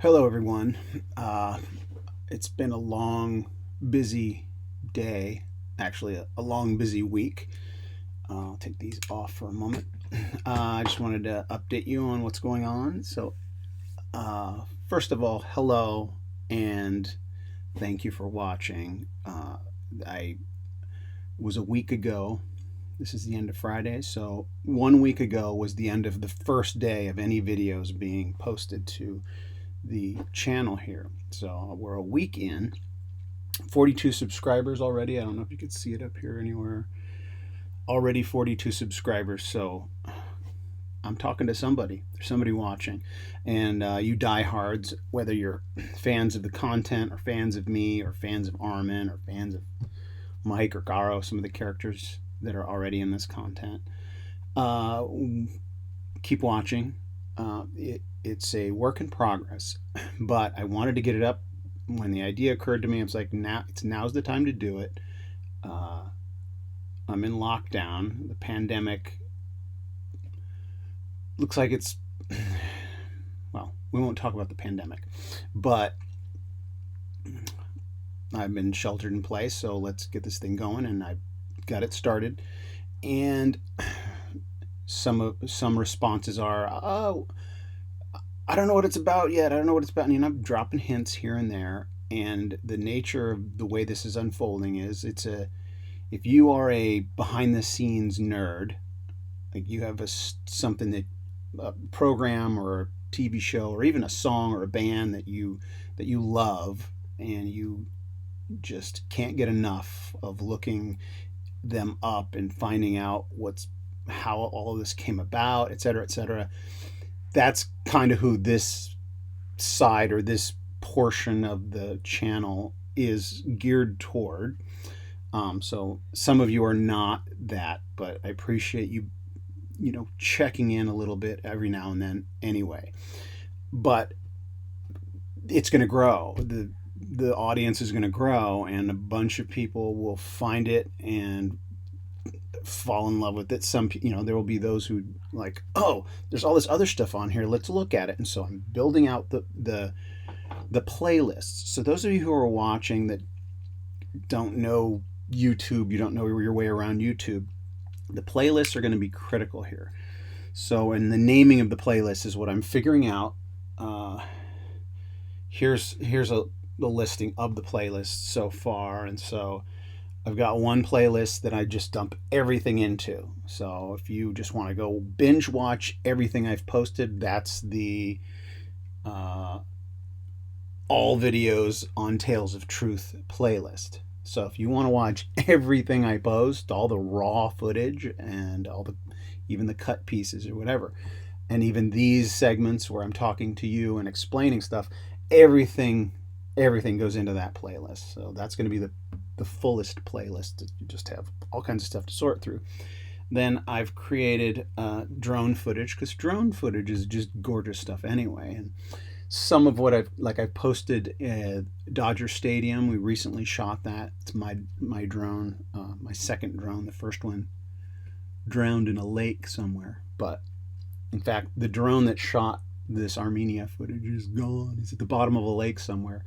Hello, everyone. It's been a long, busy day, actually, a long, busy week. I'll take these off for a moment. I just wanted to update you on what's going on. First of all, hello and thank you for watching. I was a week ago. This is the end of Friday, so 1 week ago was the end of the first day of any videos being posted to the channel here. So we're a week in, 42 subscribers already. I don't know if you could see it up here anywhere. Already 42 subscribers. So I'm talking to somebody. There's somebody watching. And you diehards, whether you're fans of the content or fans of me or fans of Armin or fans of Mike or Garo, some of the characters that are already in this content, uh, keep watching. It's a work in progress, but I wanted to get it up when the idea occurred to me. I was like, now's the time to do it. Uh, I'm in lockdown. The pandemic looks like it's well. We won't talk about the pandemic, but I've been sheltered in place. So let's get this thing going, and I got it started. And some responses are, oh, I don't know what it's about yet. I don't know what it's about. And, I'm dropping hints here and there. And the nature of the way this is unfolding is if you are a behind the scenes nerd, like you have something a program or a TV show or even a song or a band that you love, and you just can't get enough of looking them up and finding out how all of this came about, et cetera, et cetera. That's kind of who this side or this portion of the channel is geared toward. So some of you are not that, but I appreciate you checking in a little bit every now and then anyway. But it's going to grow. The audience is going to grow, and a bunch of people will find it and fall in love with it. There will be those who like, oh, there's all this other stuff on here. Let's look at it. And so I'm building out the playlists. So those of you who are watching that don't know YouTube, you don't know your way around YouTube, the playlists are going to be critical here. So, and the naming of the playlist is what I'm figuring out. Here's the listing of the playlist so far, and so I've got one playlist that I just dump everything into. So if you just want to go binge watch everything I've posted, that's the uh, all videos on Tales of Truth playlist. So if you want to watch everything I post, all the raw footage and even the cut pieces or whatever, and even these segments where I'm talking to you and explaining stuff, everything goes into that playlist. So that's going to be the fullest playlist. You just have all kinds of stuff to sort through. Then I've created drone footage, because drone footage is just gorgeous stuff anyway. And some of what I've posted Dodger Stadium. We recently shot that. It's my drone, my second drone. The first one drowned in a lake somewhere. But in fact, the drone that shot this Armenia footage is gone. It's at the bottom of a lake somewhere.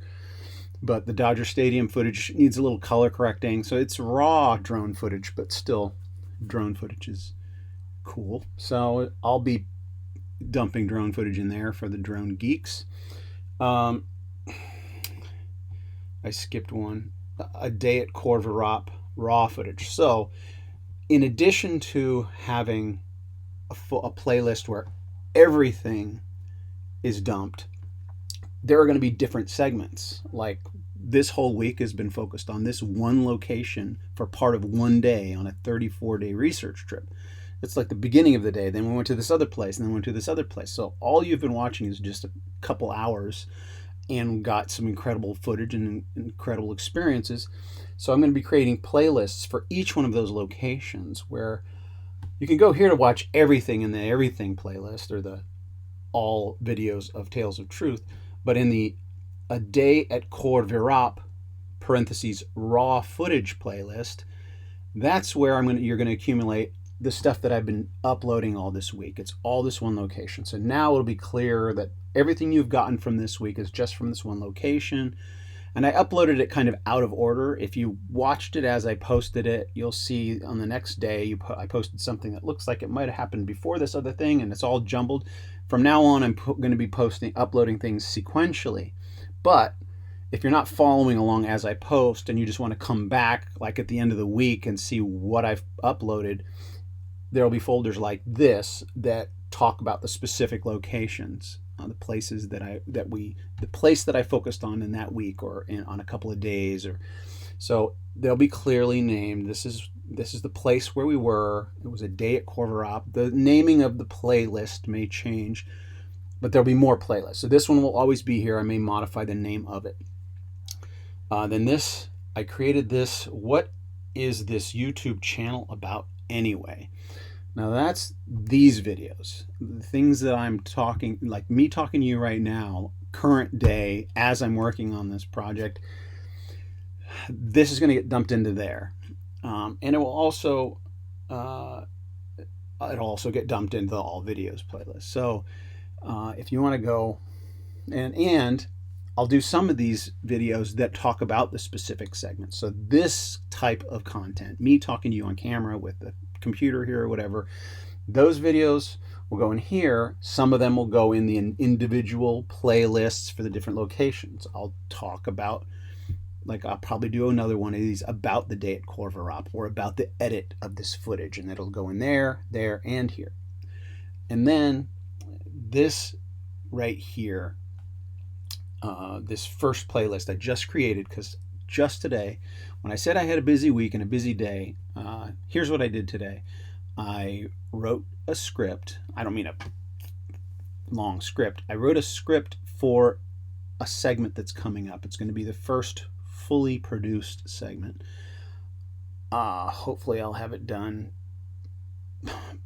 But the Dodger Stadium footage needs a little color correcting. So it's raw drone footage, but still drone footage is cool. So I'll be dumping drone footage in there for the drone geeks. I skipped one. A day at Khor Virap raw footage. So in addition to having a playlist where everything is dumped, there are going to be different segments. Like this whole week has been focused on this one location for part of one day on a 34-day research trip. It's like the beginning of the day. Then we went to this other place, and then went to this other place. So all you've been watching is just a couple hours and got some incredible footage and incredible experiences. So I'm going to be creating playlists for each one of those locations where you can go here to watch everything in the everything playlist, or the all videos of Tales of Truth. But in the A Day at Khor Virap parentheses raw footage playlist, that's where you're going to accumulate the stuff that I've been uploading all this week. It's all this one location. So now it'll be clear that everything you've gotten from this week is just from this one location. And I uploaded it kind of out of order. If you watched it as I posted it, you'll see on the next day I posted something that looks like it might have happened before this other thing, and it's all jumbled. From now on, I'm going to be uploading things sequentially. But if you're not following along as I post and you just want to come back like at the end of the week and see what I've uploaded, there'll be folders like this that talk about the specific locations, the places the place that I focused on in that week or on a couple of days, or so they'll be clearly named. This is the place where we were. It was a day at Corver. The naming of the playlist may change, but there'll be more playlists. So this one will always be here. I may modify the name of it. Then I created this. What is this YouTube channel about anyway? Now that's these videos, the things that I'm talking, like me talking to you right now, current day, as I'm working on this project. This is going to get dumped into there, and it will also get dumped into the all videos playlist. So if you want to go, and I'll do some of these videos that talk about the specific segments. So this type of content, me talking to you on camera with the computer here or whatever, those videos will go in here. Some of them will go in the individual playlists for the different locations. I'll talk about, like I'll probably do another one of these about the day at Corver or about the edit of this footage, and it'll go in there, and here. And then this right here, this first playlist I just created, because just today, when I said I had a busy week and a busy day, here's what I did today. I wrote a script. I don't mean a long script. I wrote a script for a segment that's coming up. It's going to be the first fully produced segment. Hopefully I'll have it done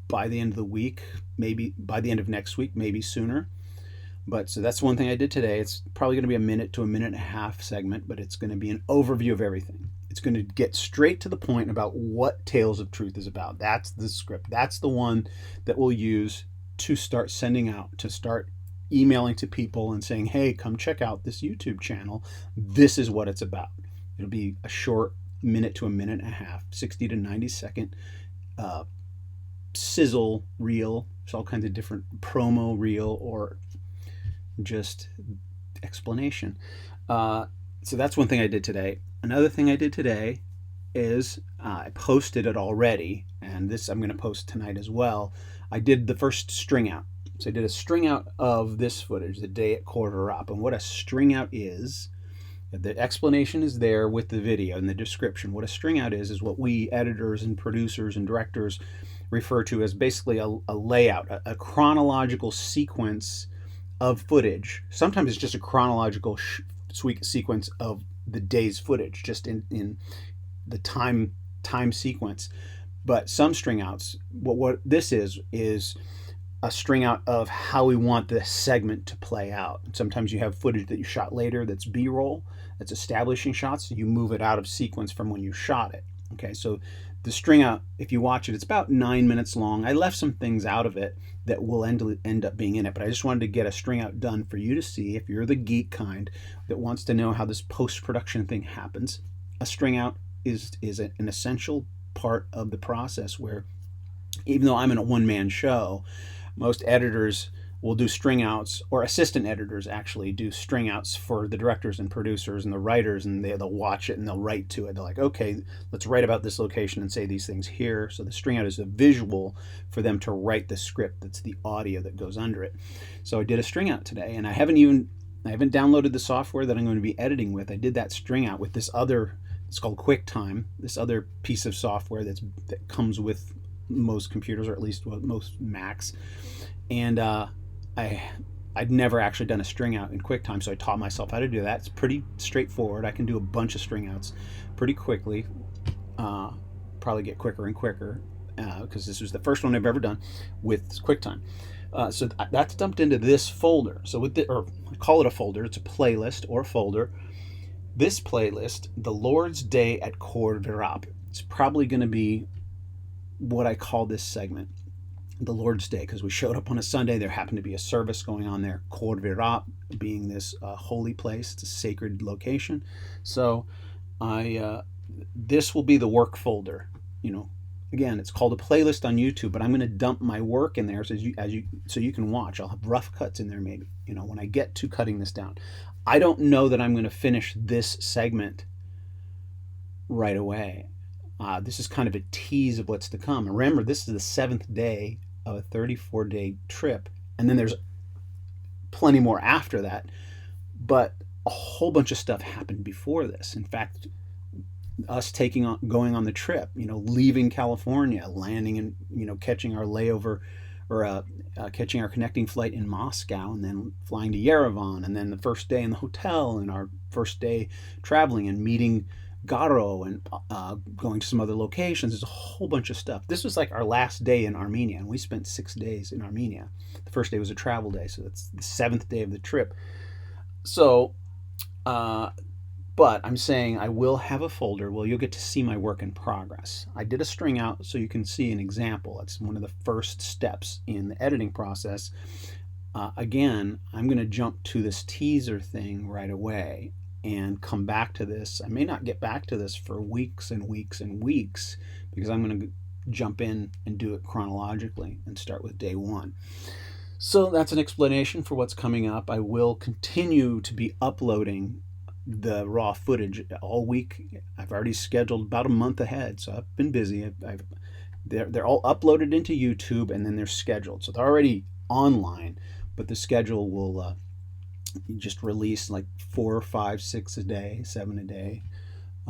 by the end of the week, maybe by the end of next week, maybe sooner. But so that's one thing I did today. It's probably going to be a minute to a minute and a half segment, but it's going to be an overview of everything. It's going to get straight to the point about what Tales of Truth is about. That's the script. That's the one that we'll use to start sending out, to start emailing to people and saying, hey, come check out this YouTube channel. This is what it's about. It'll be a short minute to a minute and a half, 60 to 90 second sizzle reel. There's all kinds of different promo reel or just explanation. So that's one thing I did today. Another thing I did today is I posted it already, and this I'm going to post tonight as well. I did the first string out. So I did a string out of this footage, the day at Corver. And what a string out is, the explanation is there with the video in the description. What a string out is what we editors and producers and directors refer to as basically a layout, a chronological sequence of footage. Sometimes it's just a chronological sequence of the day's footage, just in the time sequence. But some string outs, what this is a string out of how we want the segment to play out. Sometimes you have footage that you shot later that's B-roll, that's establishing shots. You move it out of sequence from when you shot it. Okay, so the string out, if you watch it, it's about 9 minutes long. I left some things out of it that will end up being in it, but I just wanted to get a string out done for you to see if you're the geek kind that wants to know how this post-production thing happens. A string out is an essential part of the process, where even though I'm in a one-man show, most editors will do string outs, or assistant editors actually do string outs for the directors and producers and the writers, and they'll watch it and they'll write to it. They're like, okay, let's write about this location and say these things here. So the string out is a visual for them to write the script. That's the audio that goes under it. So I did a string out today, and I haven't downloaded the software that I'm going to be editing with. I did that string out with this other, it's called QuickTime, this other piece of software that comes with most computers, or at least most Macs. And I'd never actually done a string out in QuickTime, so I taught myself how to do that. It's pretty straightforward. I can do a bunch of string outs pretty quickly. Probably get quicker and quicker because this was the first one I've ever done with QuickTime. So that's dumped into this folder. So or call it a folder. It's a playlist or a folder. This playlist, the Lord's Day at Corver, it's probably going to be what I call this segment the Lord's Day, because we showed up on a Sunday. There happened to be a service going on there, Kor Virap being this holy place. It's a sacred location. So this will be the work folder. You know, again, it's called a playlist on YouTube, but I'm going to dump my work in there so you can watch. I'll have rough cuts in there maybe. You know, when I get to cutting this down, I don't know that I'm going to finish this segment right away. This is kind of a tease of what's to come. And remember, this is the 7th day of a 34-day trip, and then there's plenty more after that. But a whole bunch of stuff happened before this. In fact, us going on the trip, you know, leaving California, landing and, you know, catching our layover or catching our connecting flight in Moscow, and then flying to Yerevan, and then the first day in the hotel, and our first day traveling and meeting Garo, and going to some other locations. There's a whole bunch of stuff. This was like our last day in Armenia, and we spent 6 days in Armenia. The first day was a travel day, so that's the 7th day of the trip. So, but I'm saying I will have a folder. Well, you'll get to see my work in progress. I did a string out so you can see an example. It's one of the first steps in the editing process. Again, I'm going to jump to this teaser thing right away and come back to this. I may not get back to this for weeks and weeks and weeks, because I'm going to jump in and do it chronologically and start with day 1. So that's an explanation for what's coming up. I will continue to be uploading the raw footage all week. I've already scheduled about a month ahead, so I've been busy. They're all uploaded into YouTube, and then they're scheduled. So they're already online, but the schedule will just release like 4, 5, 6 a day, 7 a day.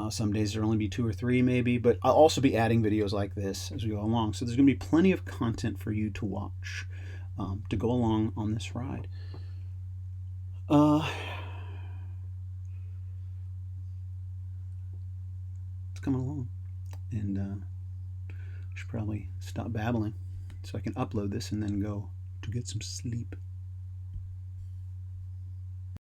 Some days there'll only be 2 or 3 maybe, but I'll also be adding videos like this as we go along. So there's going to be plenty of content for you to watch to go along on this ride. It's coming along, and I should probably stop babbling so I can upload this and then go to get some sleep.